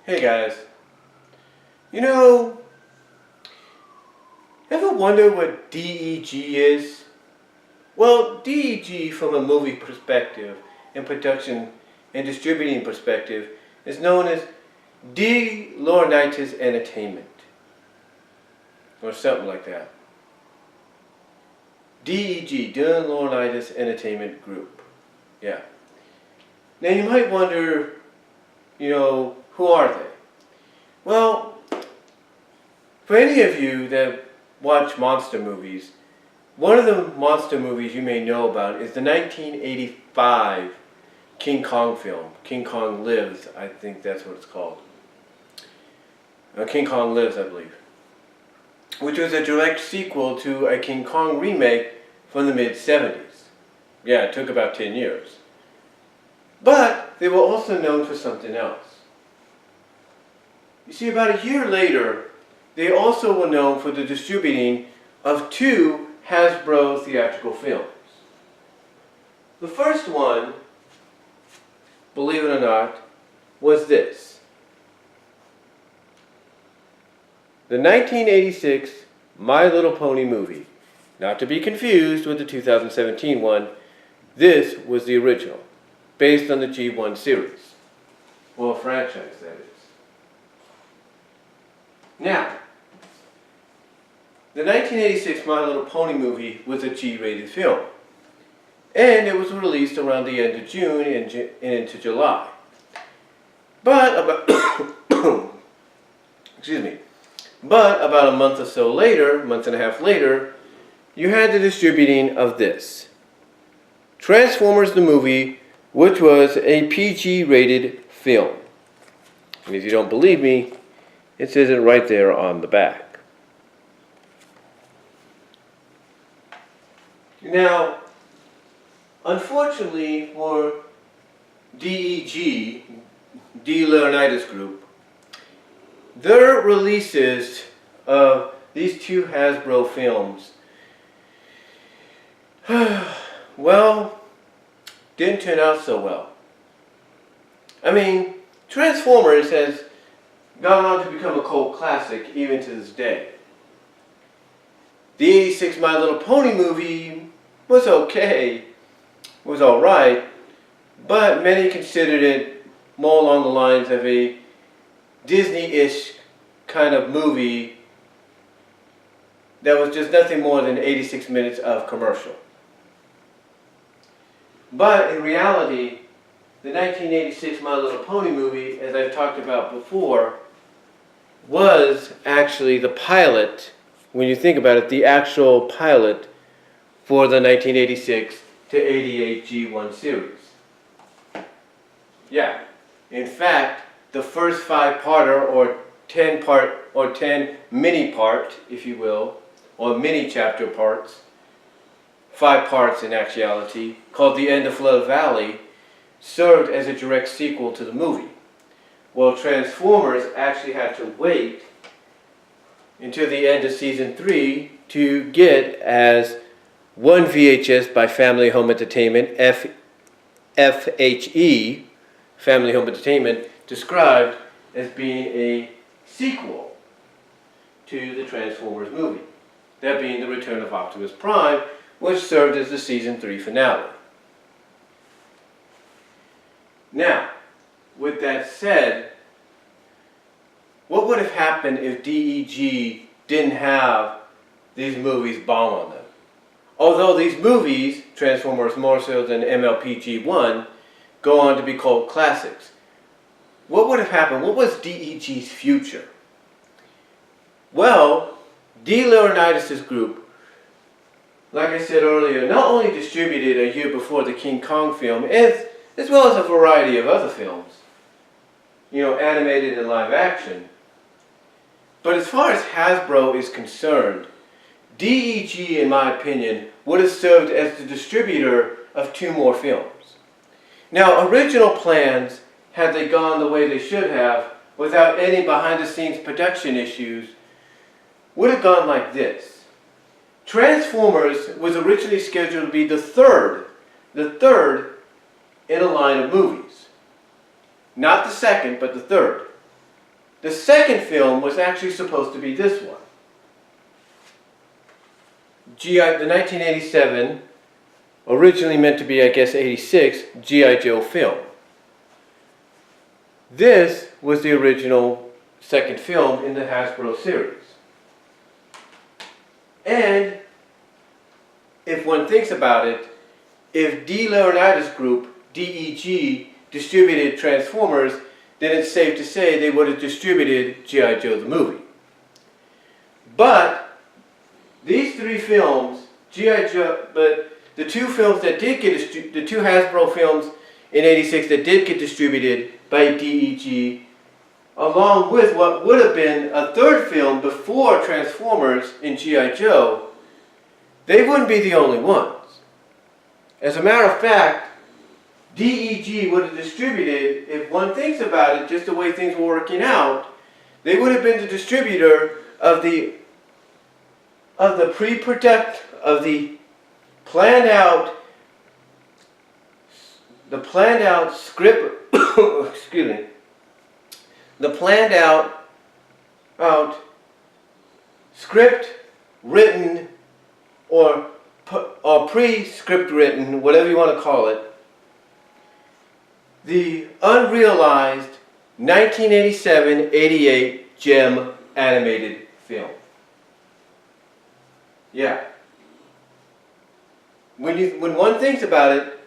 Hey guys, you know, ever wonder what D.E.G is? Well, D.E.G from a movie perspective and production and distributing perspective is known as D. Laurentiis Entertainment or something like that. D.E.G, D. Laurentiis Entertainment Group. Yeah. Now you might wonder, who are they? Well, for any of you that watch monster movies, one of the monster movies you may know about is the 1985 King Kong film. King Kong Lives, I think that's what it's called. King Kong Lives, I believe. Which was a direct sequel to a King Kong remake from the mid-70s. Yeah, it took about 10 years. But they were also known for something else. You see, about a year later, they also were known for the distributing of two Hasbro theatrical films. The first one, believe it or not, was this. The 1986 My Little Pony movie. Not to be confused with the 2017 one. This was the original, based on the G1 series. Well, franchise, that is. Now, the 1986 My Little Pony movie was a G-rated film, and it was released around the end of June and into July. But about excuse me. But about a month or so later, month and a half later, you had the distributing of this. Transformers the movie, which was a PG-rated film. And if you don't believe me, it says it right there on the back. Now, unfortunately for D.E.G, D. Laurentiis Group, their releases of these two Hasbro films, well, didn't turn out so well. I mean, Transformers has gone on to become a cult classic even to this day. The 86 My Little Pony movie was okay, was alright, but many considered it more along the lines of a Disney-ish kind of movie that was just nothing more than 86 minutes of commercial. But in reality, the 1986 My Little Pony movie, as I've talked about before, was actually the pilot, when you think about it, the actual pilot for the 1986 to 88 G1 series. Yeah, in fact, the first 5-parter or 10-part or 10 mini-part, if you will, or mini-chapter parts, 5 parts in actuality, called The End of Flood Valley, served as a direct sequel to the movie. Well, Transformers actually had to wait until the end of season 3 to get as one VHS by Family Home Entertainment, FHE, Family Home Entertainment, described as being a sequel to the Transformers movie. That being The Return of Optimus Prime, which served as the season 3 finale. Now, with that said, what would have happened if D.E.G didn't have these movies bomb on them? Although these movies, Transformers more so than MLPG-1, go on to be called classics. What would have happened? What was D.E.G's future? Well, D. Laurentiis' group, like I said earlier, not only distributed a year before the King Kong film, as well as a variety of other films, animated and live action. But as far as Hasbro is concerned, D.E.G, in my opinion, would have served as the distributor of 2 more films. Now, original plans, had they gone the way they should have, without any behind-the-scenes production issues, would have gone like this. Transformers was originally scheduled to be the third in a line of movies. Not the second, but the third. The second film was actually supposed to be this one. The 1987, originally meant to be, I guess, 86, G.I. Joe film. This was the original second film in the Hasbro series. And if one thinks about it, if Laurentiis Group, D.E.G, distributed Transformers, then it's safe to say they would have distributed G.I. Joe the movie. But these three films, G.I. Joe, but the two films that did get the two Hasbro films in '86 that did get distributed by D.E.G, along with what would have been a third film before Transformers in G.I. Joe, they wouldn't be the only ones. As a matter of fact, D.E.G would have distributed, if one thinks about it, just the way things were working out, they would have been the distributor of the planned out script, excuse me, the planned out script written or pre-script written, whatever you want to call it, the unrealized 1987-88 JEM animated film. Yeah. When one thinks about it,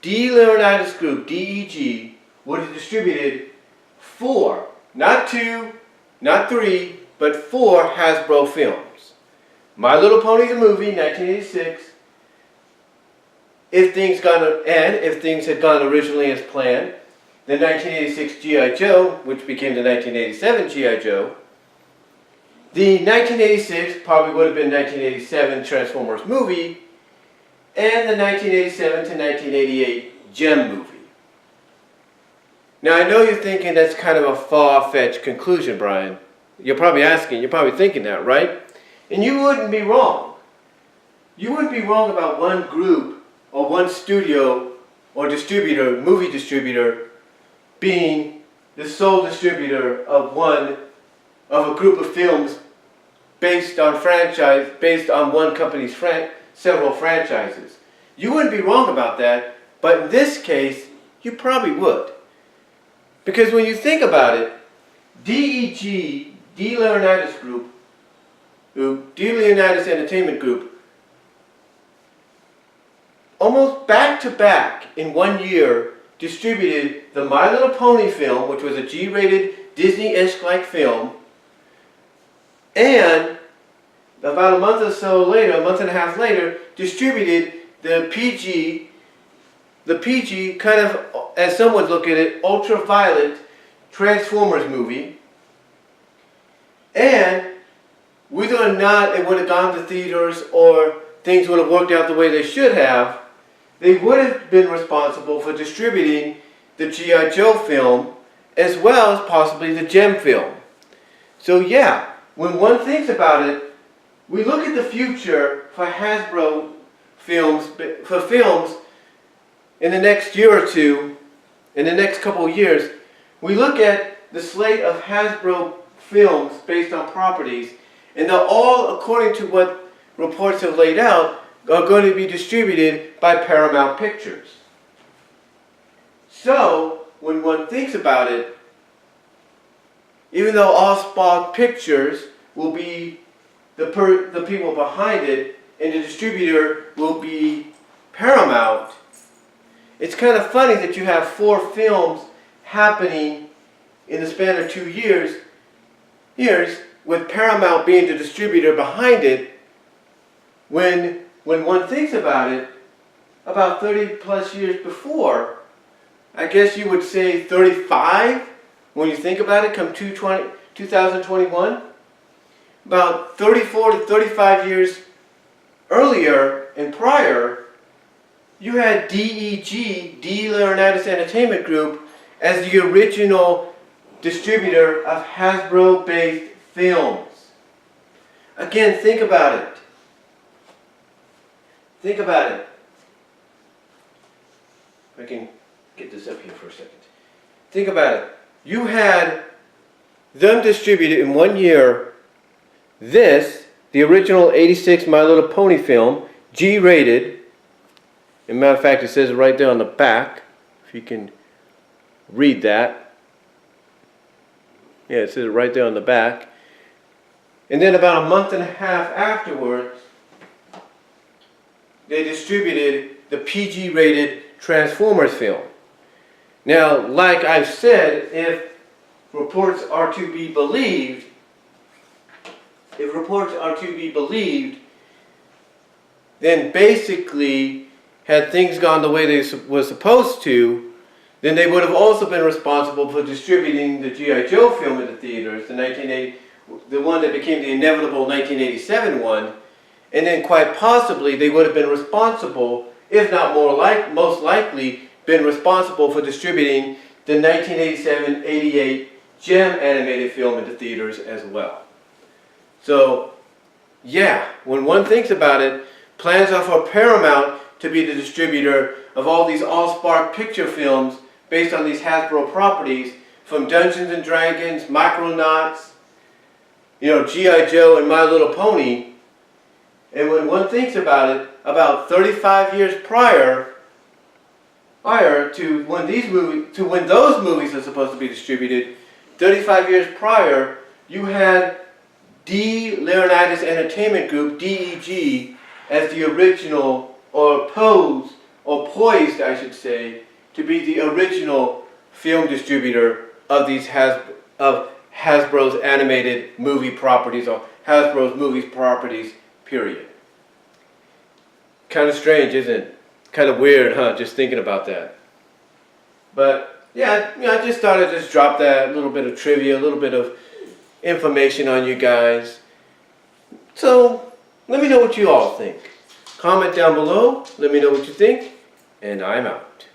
Laurentiis Group, D.E.G, would have distributed 4, not 2, not 3, but 4 Hasbro films. My Little Pony the movie, 1986. If things had gone originally as planned, the 1986 G.I. Joe, which became the 1987 G.I. Joe. The 1986 probably would have been 1987 Transformers movie, and the 1987 to 1988 JEM movie. Now I know you're thinking that's kind of a far-fetched conclusion, Brian. You're probably thinking that, right? And you wouldn't be wrong. You wouldn't be wrong about one group or one studio or distributor, movie distributor, being the sole distributor of a group of films based on one company's several franchises. You wouldn't be wrong about that, but in this case, you probably would. Because when you think about it, D.E.G, Laurentiis Group, Laurentiis Entertainment Group, almost back-to-back in 1 year, distributed the My Little Pony film, which was a G-rated Disney-esque-like film, and about a month and a half later, distributed the PG, kind of, as some would look at it, ultraviolet Transformers movie. And whether or not it would have gone to theaters or things would have worked out the way they should have, they would have been responsible for distributing the G.I. Joe film as well as possibly the JEM film. So yeah, when one thinks about it, we look at the future for Hasbro films, in the next year or two, in the next couple of years, we look at the slate of Hasbro films based on properties, and they're all, according to what reports have laid out, are going to be distributed by Paramount Pictures. So, when one thinks about it, even though Allspark Pictures will be the people behind it, and the distributor will be Paramount, it's kind of funny that you have 4 films happening in the span of 2 years, with Paramount being the distributor behind it, when one thinks about it, about 30 plus years before, I guess you would say 35, when you think about it, come 2021, about 34 to 35 years earlier and prior, you had D.E.G, Laurentiis Entertainment Group, as the original distributor of Hasbro-based films. Again, think about it. Think about it. If I can get this up here for a second. Think about it. You had them distributed in 1 year this, the original 86 My Little Pony film, G-rated. As a matter of fact, it says it right there on the back, if you can read that. Yeah, it says it right there on the back. And then about a month and a half afterwards, they distributed the PG-rated Transformers film. Now, like I've said, if reports are to be believed, then basically, had things gone the way they were supposed to, then they would have also been responsible for distributing the G.I. Joe film in the theaters, the one that became the inevitable 1987 one, and then quite possibly they would have been responsible, if not most likely, been responsible for distributing the 1987-88 JEM animated film into theaters as well. So, yeah, when one thinks about it, plans are for Paramount to be the distributor of all these All-Spark picture films based on these Hasbro properties, from Dungeons and Dragons, Micronauts, G.I. Joe and My Little Pony. And when one thinks about it, about 35 years prior to when those movies are supposed to be distributed, 35 years prior, you had Laurentiis Entertainment Group, D.E.G, as the original, or poised, I should say, to be the original film distributor of these Hasbro's animated movie properties, or Hasbro's movie properties, period. Kind of strange, isn't it? Kind of weird, huh? Just thinking about that. But yeah, I just thought I'd just drop that little bit of trivia, a little bit of information on you guys. So let me know what you all think. Comment down below. Let me know what you think, and I'm out.